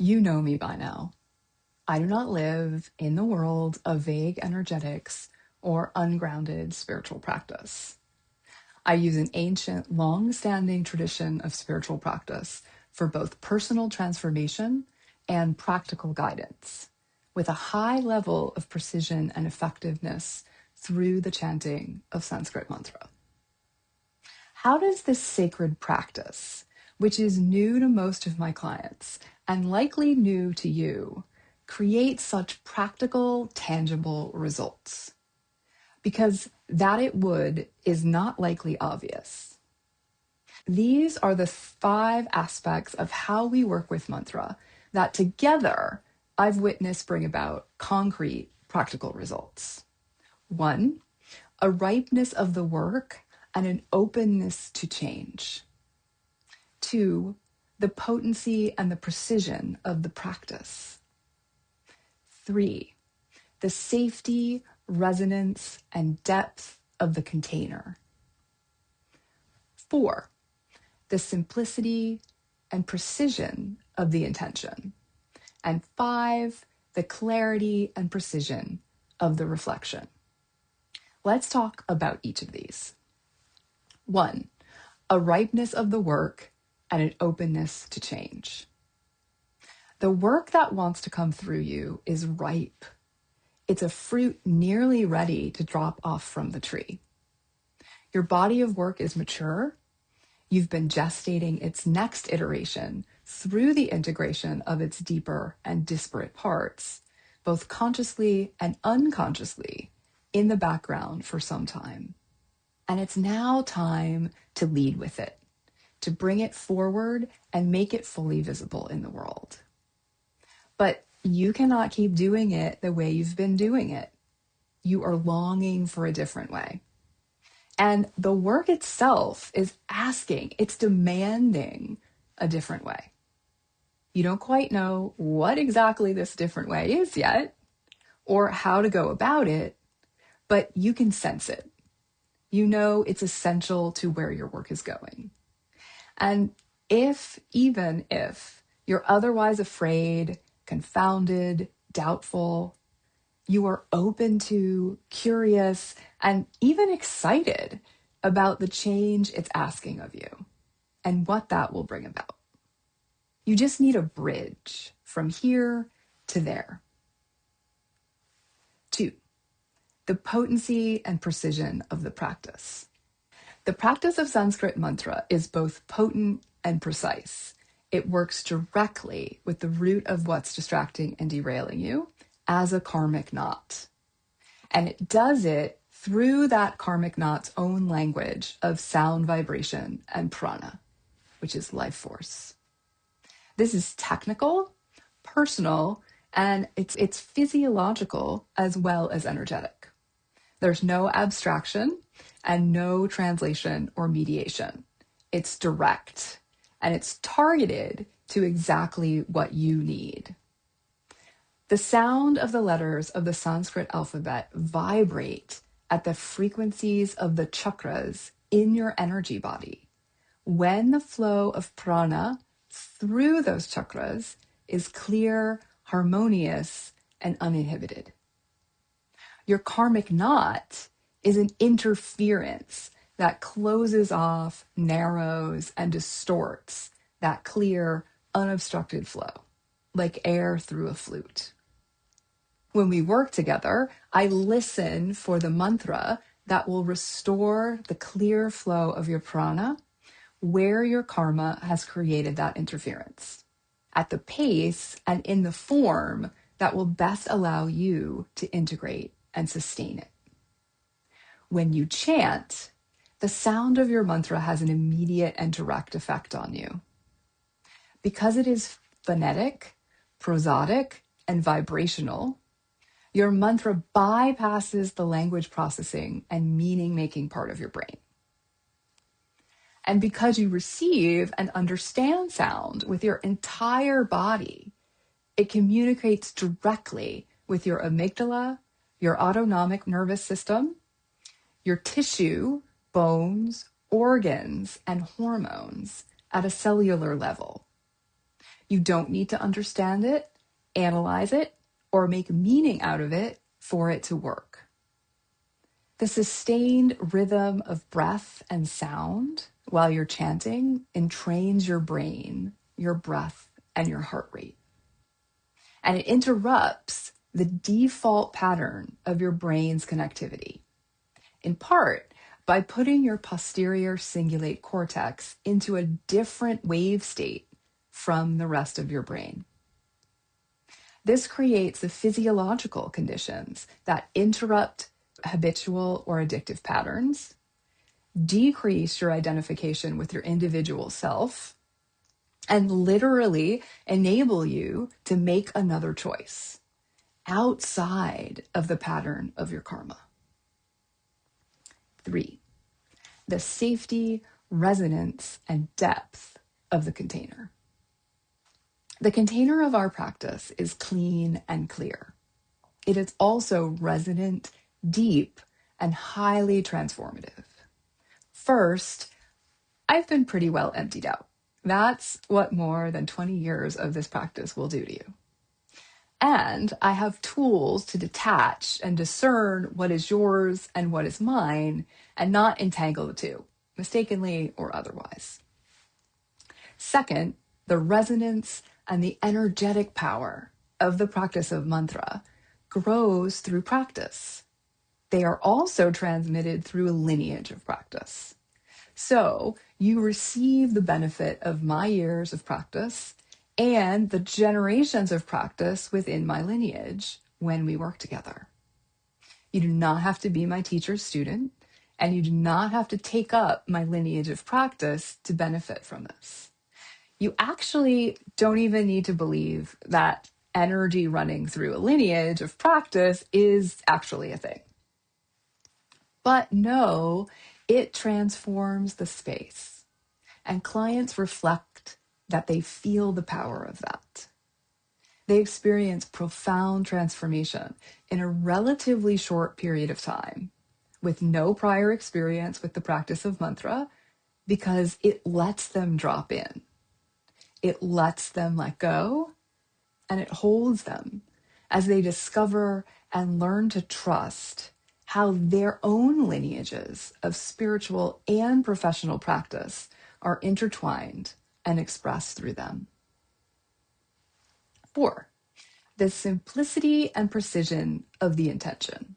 You know me by now. I do not live in the world of vague energetics or ungrounded spiritual practice. I use an ancient, long standing tradition of spiritual practice for both personal transformation and practical guidance, with a high level of precision and effectiveness through the chanting of Sanskrit mantra. How does this sacred practice, which is new to most of my clients and likely new to you, create such practical, tangible results? Because that it would is not likely obvious. These are the 5 aspects of how we work with mantra that together I've witnessed bring about concrete, practical results. 1, a ripeness of the work and an openness to change. 2, the potency and the precision of the practice. 3, the safety, resonance, and depth of the container. 4, the simplicity and precision of the intention. And 5, the clarity and precision of the reflection. Let's talk about each of these. 1, a ripeness of the work and an openness to change. The work that wants to come through you is ripe. It's a fruit nearly ready to drop off from the tree. Your body of work is mature. You've been gestating its next iteration through the integration of its deeper and disparate parts, both consciously and unconsciously, in the background for some time. And it's now time to lead with it, to bring it forward and make it fully visible in the world. But you cannot keep doing it the way you've been doing it. You are longing for a different way. And the work itself is asking, it's demanding a different way. You don't quite know what exactly this different way is yet, or how to go about it, but you can sense it. You know it's essential to where your work is going. And even if you're otherwise afraid, confounded, doubtful, you are open to, curious, and even excited about the change it's asking of you and what that will bring about. You just need a bridge from here to there. 2, the potency and precision of the practice. The practice of Sanskrit mantra is both potent and precise. It works directly with the root of what's distracting and derailing you as a karmic knot. And it does it through that karmic knot's own language of sound, vibration, and prana, which is life force. This is technical, personal, and it's physiological as well as energetic. There's no abstraction and no translation or mediation. It's direct and it's targeted to exactly what you need. The sound of the letters of the Sanskrit alphabet vibrate at the frequencies of the chakras in your energy body when the flow of prana through those chakras is clear, harmonious, and uninhibited. Your karmic knot is an interference that closes off, narrows, and distorts that clear, unobstructed flow, like air through a flute. When we work together, I listen for the mantra that will restore the clear flow of your prana where your karma has created that interference, at the pace and in the form that will best allow you to integrate and sustain it. When you chant, the sound of your mantra has an immediate and direct effect on you. Because it is phonetic, prosodic, and vibrational, your mantra bypasses the language processing and meaning-making part of your brain. And because you receive and understand sound with your entire body, it communicates directly with your amygdala, your autonomic nervous system, your tissue, bones, organs, and hormones at a cellular level. You don't need to understand it, analyze it, or make meaning out of it for it to work. The sustained rhythm of breath and sound while you're chanting entrains your brain, your breath, and your heart rate. And it interrupts the default pattern of your brain's connectivity, in part by putting your posterior cingulate cortex into a different wave state from the rest of your brain. This creates the physiological conditions that interrupt habitual or addictive patterns, decrease your identification with your individual self, and literally enable you to make another choice outside of the pattern of your karma. 3, the safety, resonance, and depth of the container. The container of our practice is clean and clear. It is also resonant, deep, and highly transformative. First, I've been pretty well emptied out. That's what more than 20 years of this practice will do to you. And I have tools to detach and discern what is yours and what is mine, and not entangle the two, mistakenly or otherwise. Second, the resonance and the energetic power of the practice of mantra grows through practice. They are also transmitted through a lineage of practice. So you receive the benefit of my years of practice and the generations of practice within my lineage when we work together. You do not have to be my teacher's student, and you do not have to take up my lineage of practice to benefit from this. You actually don't even need to believe that energy running through a lineage of practice is actually a thing. But no, it transforms the space, and clients reflect that they feel the power of that. They experience profound transformation in a relatively short period of time with no prior experience with the practice of mantra, because it lets them drop in. It lets them let go, and it holds them as they discover and learn to trust how their own lineages of spiritual and professional practice are intertwined and expressed through them. 4, the simplicity and precision of the intention.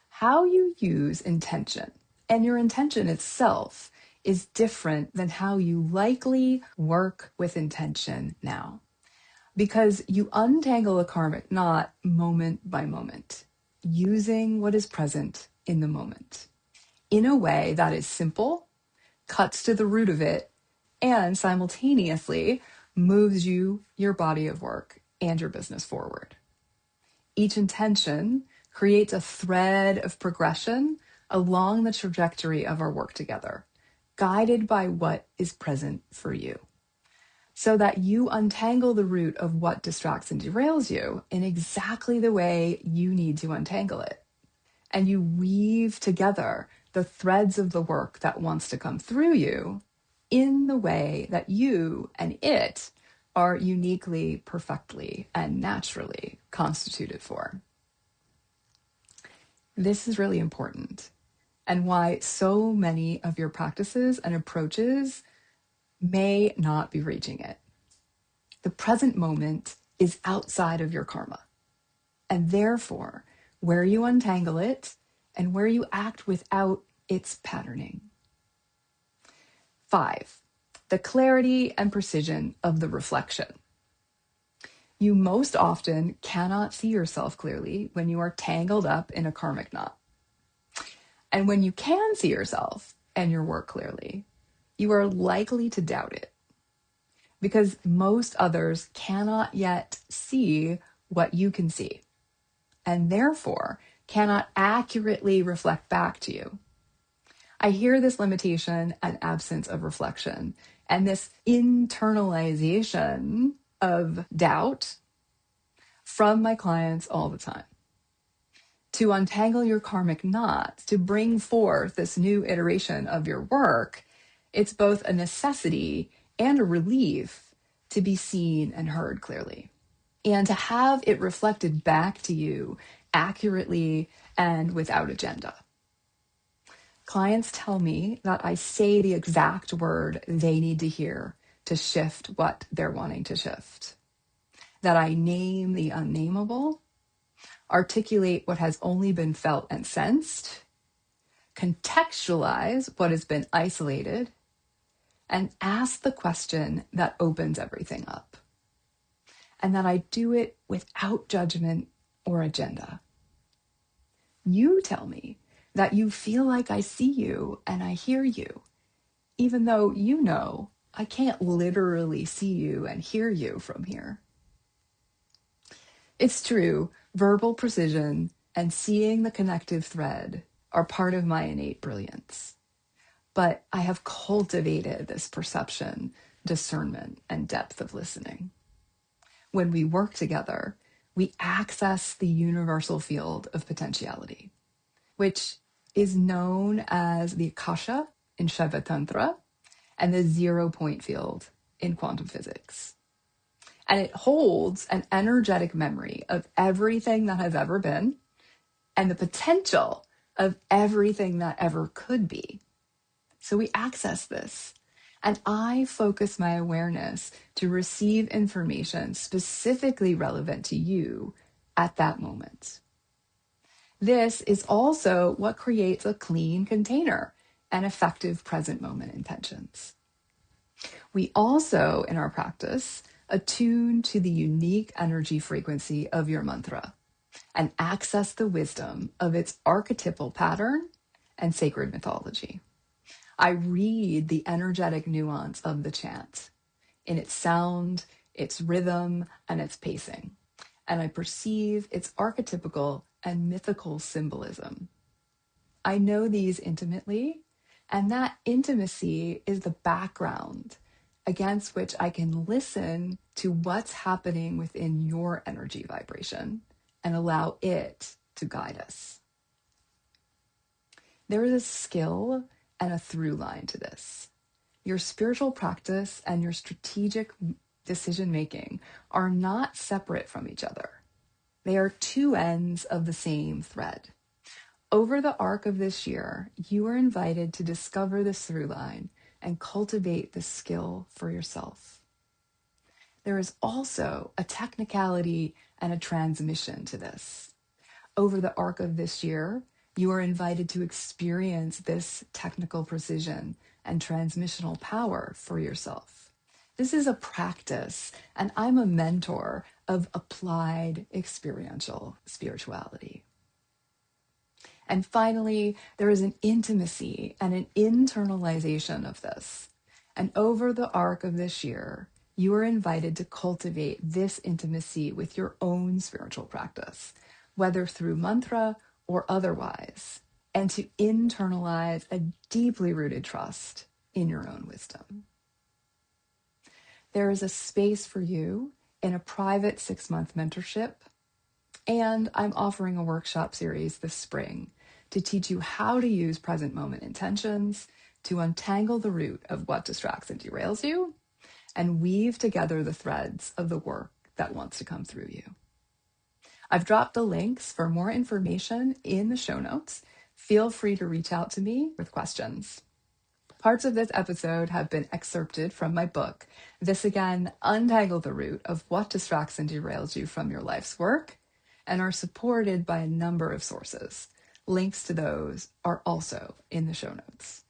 How you use intention and your intention itself is different than how you likely work with intention now, because you untangle a karmic knot moment by moment, using what is present in the moment in a way that is simple, cuts to the root of it, and simultaneously moves you, your body of work, and your business forward. Each intention creates a thread of progression along the trajectory of our work together, guided by what is present for you, so that you untangle the root of what distracts and derails you in exactly the way you need to untangle it. And you weave together the threads of the work that wants to come through you in the way that you and it are uniquely, perfectly, and naturally constituted for. This is really important, and why so many of your practices and approaches may not be reaching it. The present moment is outside of your karma, and therefore, where you untangle it and where you act without its patterning. 5, the clarity and precision of the reflection. You most often cannot see yourself clearly when you are tangled up in a karmic knot. And when you can see yourself and your work clearly, you are likely to doubt it, because most others cannot yet see what you can see, and therefore cannot accurately reflect back to you. I hear this limitation and absence of reflection and this internalization of doubt from my clients all the time. To untangle your karmic knots, to bring forth this new iteration of your work, it's both a necessity and a relief to be seen and heard clearly, and to have it reflected back to you accurately and without agenda. Clients tell me that I say the exact word they need to hear to shift what they're wanting to shift, that I name the unnameable, articulate what has only been felt and sensed, contextualize what has been isolated, and ask the question that opens everything up. And that I do it without judgment or agenda. You tell me that you feel like I see you and I hear you, even though you know I can't literally see you and hear you from here. It's true, verbal precision and seeing the connective thread are part of my innate brilliance. But I have cultivated this perception, discernment, and depth of listening. When we work together, we access the universal field of potentiality, which is known as the Akasha in Shaiva Tantra and the 0 point field in quantum physics. And it holds an energetic memory of everything that has ever been and the potential of everything that ever could be. So we access this, and I focus my awareness to receive information specifically relevant to you at that moment. This is also what creates a clean container and effective present moment intentions. We also, in our practice, attune to the unique energy frequency of your mantra and access the wisdom of its archetypal pattern and sacred mythology. I read the energetic nuance of the chant in its sound, its rhythm, and its pacing, and I perceive its archetypical and mythical symbolism. I know these intimately, and that intimacy is the background against which I can listen to what's happening within your energy vibration and allow it to guide us. There is a skill and a through line to this. Your spiritual practice and your strategic decision making are not separate from each other. They are two ends of the same thread. Over the arc of this year, you are invited to discover this through line and cultivate this skill for yourself. There is also a technicality and a transmission to this. Over the arc of this year, you are invited to experience this technical precision and transmissional power for yourself. This is a practice, and I'm a mentor of applied experiential spirituality. And finally, there is an intimacy and an internalization of this. And over the arc of this year, you are invited to cultivate this intimacy with your own spiritual practice, whether through mantra or otherwise, and to internalize a deeply rooted trust in your own wisdom. There is a space for you in a private 6-month mentorship, and I'm offering a workshop series this spring to teach you how to use present moment intentions to untangle the root of what distracts and derails you and weave together the threads of the work that wants to come through you. I've dropped the links for more information in the show notes. Feel free to reach out to me with questions. Parts of this episode have been excerpted from my book, This Again, Untangle the Root of What Distracts and Derails You from Your Life's Work, and are supported by a number of sources. Links to those are also in the show notes.